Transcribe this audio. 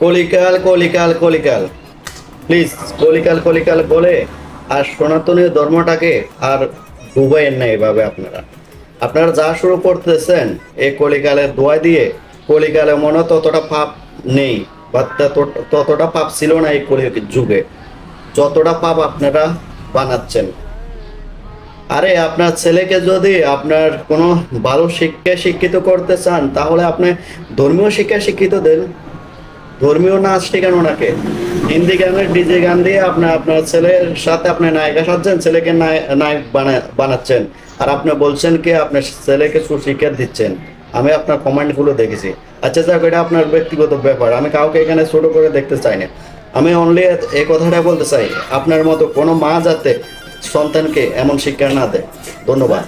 কলিকাল কলিকাল কলিকাল, please কলিকাল কলিকাল বলে আর সনাতনী ধর্মটাকে আর ডুবাইয়ের না এভাবে। আপনারা যা শুরু করতেছেন এই কলিকালের দোয়া দিয়ে, কলিকালে মনে ততটা পাপ নেই বা ততটা পাপ ছিল না এই কলি যুগে, যতটা পাপ আপনারা বানাচ্ছেন। আরে আপনার ছেলেকে যদি আপনার কোনো ভালো শিক্ষায় শিক্ষিত করতে চান, তাহলে আপনি ধর্মীয় শিক্ষায় শিক্ষিত দেন। ধর্মীয় নাচ শেখানো ওনাকে, হিন্দি গানের ডিজে গান দিয়ে আপনার ছেলের সাথে আপনি নায়িকা সাজছেন, ছেলেকে নায়ক বানাচ্ছেন, আর আপনি বলছেন কি আপনার ছেলেকে সুশিক্ষা দিচ্ছেন। আমি আপনার কমেন্টগুলো দেখেছি। আচ্ছা যাক, এটা আপনার ব্যক্তিগত ব্যাপার, আমি কাউকে এখানে ছোট করে দেখতে চাই না। আমি অনলি এই কথাটা বলতে চাই, আপনার মতো কোনো মা যাতে সন্তানকে এমন শিক্ষা না দেয়। ধন্যবাদ।